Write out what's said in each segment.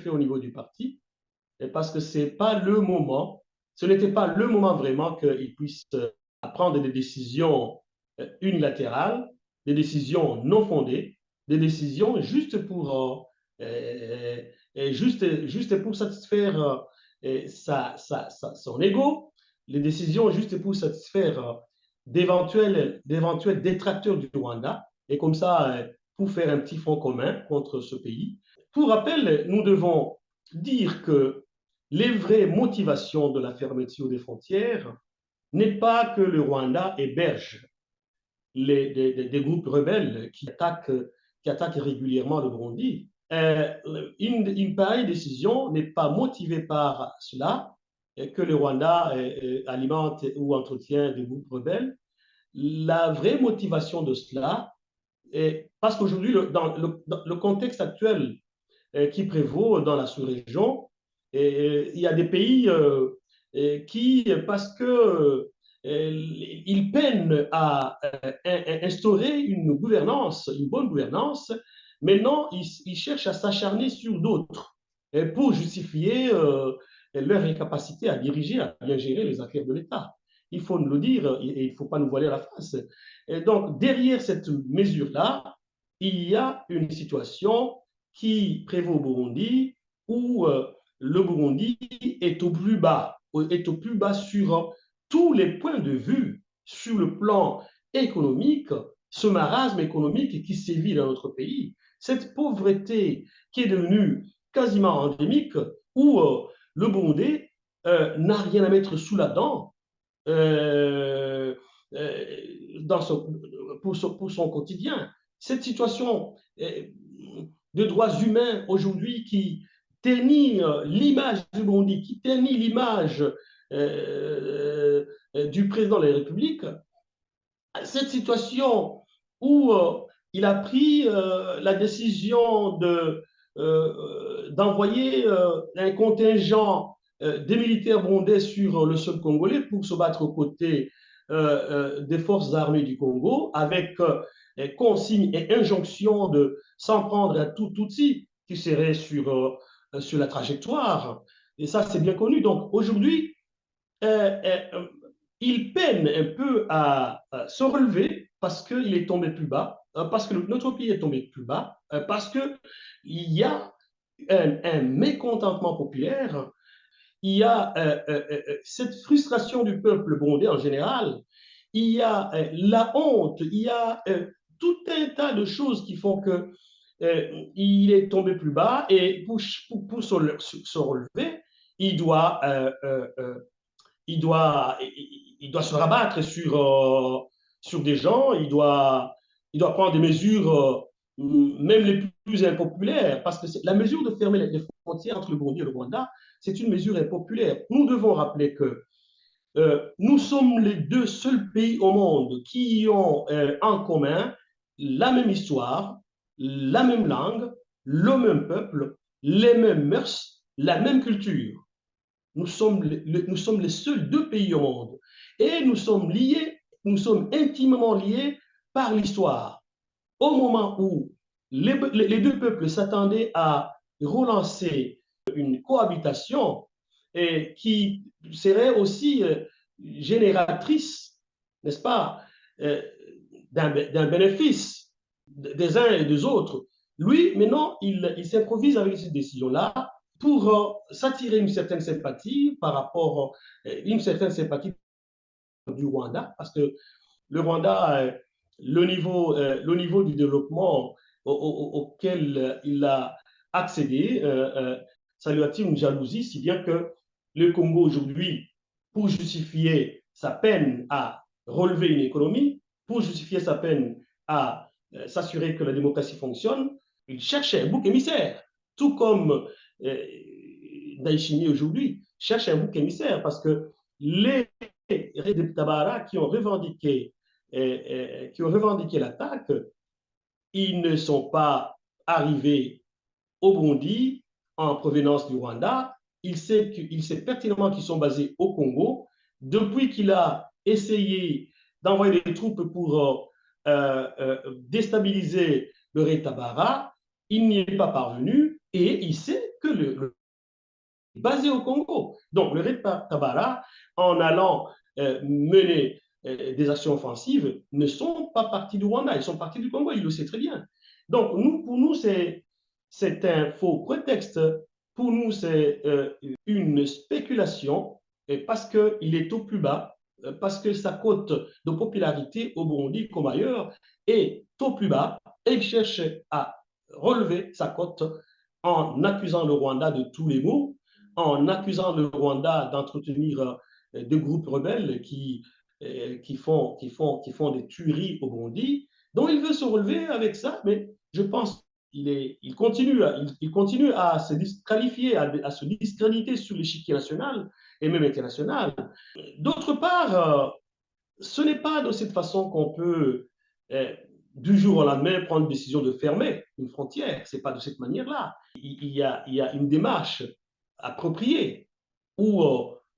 fait au niveau du parti, et parce que c'est pas le moment, ce n'était pas le moment vraiment qu'il puisse prendre des décisions unilatérales, des décisions non fondées, des décisions juste pour satisfaire son ego, les décisions juste pour satisfaire d'éventuels détracteurs du Rwanda, et comme ça, pour faire un petit front commun contre ce pays. Pour rappel, nous devons dire que les vraies motivations de la fermeture des frontières n'est pas que le Rwanda héberge des groupes rebelles qui attaquent régulièrement le Burundi. Une pareille décision n'est pas motivée par cela, que le Rwanda alimente ou entretient des groupes rebelles. La vraie motivation de cela est parce qu'aujourd'hui, dans le contexte actuel qui prévaut dans la sous-région, il y a des pays qui, parce que ils peinent à instaurer une gouvernance, une bonne gouvernance. Maintenant, ils cherchent à s'acharner sur d'autres pour justifier leur incapacité à diriger, à bien gérer les affaires de l'État. Il faut nous le dire et il ne faut pas nous voiler la face. Et donc, derrière cette mesure-là, il y a une situation qui prévaut au Burundi où le Burundi est au plus bas sur tous les points de vue sur le plan économique, ce marasme économique qui sévit dans notre pays, cette pauvreté qui est devenue quasiment endémique, où le Burundi n'a rien à mettre sous la dent euh, euh, pour son quotidien. Cette situation de droits humains aujourd'hui qui ternit l'image du Burundi, qui ternit l'image du président de la République, cette situation où il a pris la décision d'envoyer un contingent des militaires burundais sur le sol congolais pour se battre aux côtés des forces armées du Congo, avec consigne et injonction de s'en prendre à tout Tutsi qui serait sur la trajectoire. Et ça, c'est bien connu. Donc aujourd'hui, euh, euh, il peine un peu à se relever parce qu'il est tombé plus bas, parce que notre pays est tombé plus bas, parce qu'il y a un mécontentement populaire, il y a cette frustration du peuple burundais en général, il y a la honte, il y a tout un tas de choses qui font que il est tombé plus bas et pour se relever, il doit il doit se rabattre sur des gens, il doit prendre des mesures, même les plus impopulaires, parce que la mesure de fermer les frontières entre le Burundi et le Rwanda, c'est une mesure impopulaire. Nous devons rappeler que nous sommes les deux seuls pays au monde qui ont en commun la même histoire, la même langue, le même peuple, les mêmes mœurs, la même culture. Nous sommes les seuls deux pays au monde. Et nous sommes liés, nous sommes intimement liés par l'histoire. Au moment où les deux peuples s'attendaient à relancer une cohabitation et qui serait aussi génératrice, n'est-ce pas, euh, d'un bénéfice des uns et des autres. Lui, maintenant, il s'improvise avec cette décision-là pour s'attirer une certaine sympathie par rapport une certaine sympathie du Rwanda, parce que le Rwanda, le niveau du développement auquel il a accédé, ça lui attire une jalousie, si bien que le Congo aujourd'hui, pour justifier sa peine à relever une économie, pour justifier sa peine à s'assurer que la démocratie fonctionne, il cherche un bouc émissaire, tout comme Daishimi aujourd'hui cherche un bouc émissaire, parce que les Red Tabara qui ont revendiqué l'attaque, ils ne sont pas arrivés au Burundi en provenance du Rwanda. Il sait pertinemment qu'ils sont basés au Congo. Depuis qu'il a essayé d'envoyer des troupes pour déstabiliser le Red Tabara, il n'y est pas parvenu et il sait que basé au Congo. Donc, le Red Tabara, en allant mener des actions offensives, ne sont pas partis du Rwanda, ils sont partis du Congo, il le sait très bien. Donc, pour nous, c'est un faux prétexte. Pour nous, c'est une spéculation parce qu'il est au plus bas, parce que sa cote de popularité au Burundi comme ailleurs est au plus bas et il cherche à relever sa cote en accusant le Rwanda de tous les maux, en accusant le Rwanda d'entretenir des groupes rebelles qui font des tueries au Burundi. Donc il veut se relever avec ça, mais je pense qu'il continue à se disqualifier, à se discréditer sur l'échiquier national et même international. D'autre part, ce n'est pas de cette façon qu'on peut, du jour au lendemain, prendre une décision de fermer une frontière. Ce n'est pas de cette manière-là. Il y a une démarche appropriée où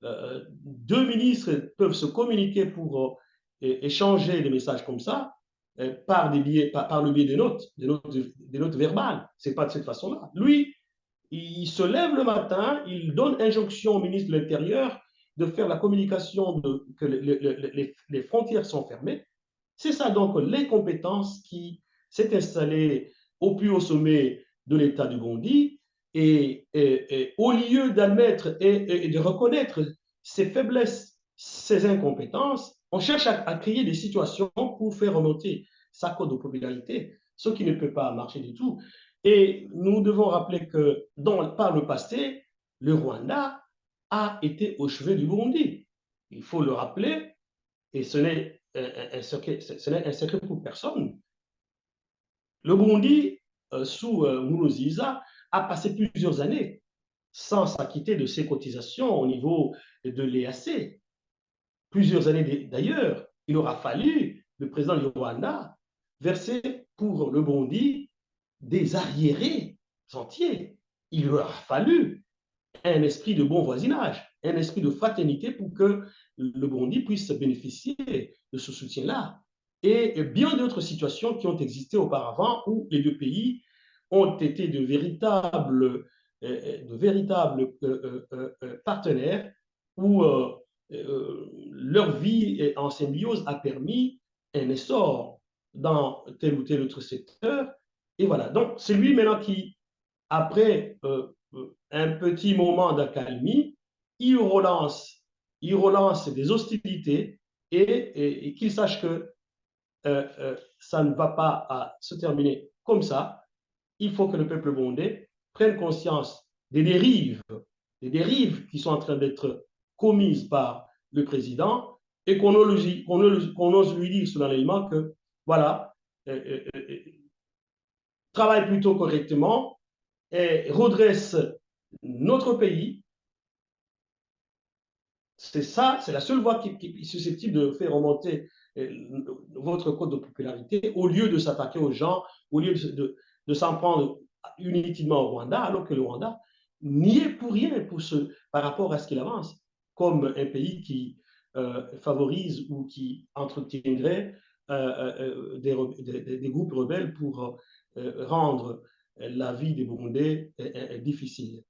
deux ministres peuvent se communiquer pour échanger des messages comme ça par le biais des notes verbales. Ce n'est pas de cette façon-là. Lui, il se lève le matin, il donne injonction au ministre de l'Intérieur de faire la communication que les frontières sont fermées. C'est ça donc l'incompétence qui s'est installée au plus haut sommet de l'État du Burundi. Et au lieu d'admettre et de reconnaître ses faiblesses, ses incompétences, on cherche à créer des situations pour faire remonter sa cote de popularité, ce qui ne peut pas marcher du tout. Et nous devons rappeler que par le passé, le Rwanda a été au chevet du Burundi. Il faut le rappeler, et ce n'est un secret pour personne. Le Burundi, sous Nkurunziza, a passé plusieurs années sans s'acquitter de ses cotisations au niveau de l'EAC. Plusieurs années d'ailleurs, il aura fallu, le président du Rwanda, verser pour le Burundi des arriérés entiers. Il aura fallu un esprit de bon voisinage, un esprit de fraternité pour que le Burundi puisse bénéficier de ce soutien-là. Et bien d'autres situations qui ont existé auparavant où les deux pays ont été de véritables partenaires, où leur vie en symbiose a permis un essor dans tel ou tel autre secteur. Et voilà, donc c'est lui maintenant qui, après un petit moment d'accalmie, il relance des hostilités et qu'il sache que ça ne va pas se terminer comme ça. Il faut que le peuple burundais prenne conscience des dérives qui sont en train d'être commises par le président et qu'on ose lui dire solennellement que voilà, travaille plutôt correctement et redresse notre pays. C'est ça, c'est la seule voie qui est susceptible de faire remonter votre cote de popularité au lieu de s'attaquer aux gens, au lieu de s'en prendre uniquement au Rwanda, alors que le Rwanda n'y est pour rien par rapport à ce qu'il avance, comme un pays qui favorise ou qui entretiendrait des groupes rebelles pour rendre la vie des Burundais difficile.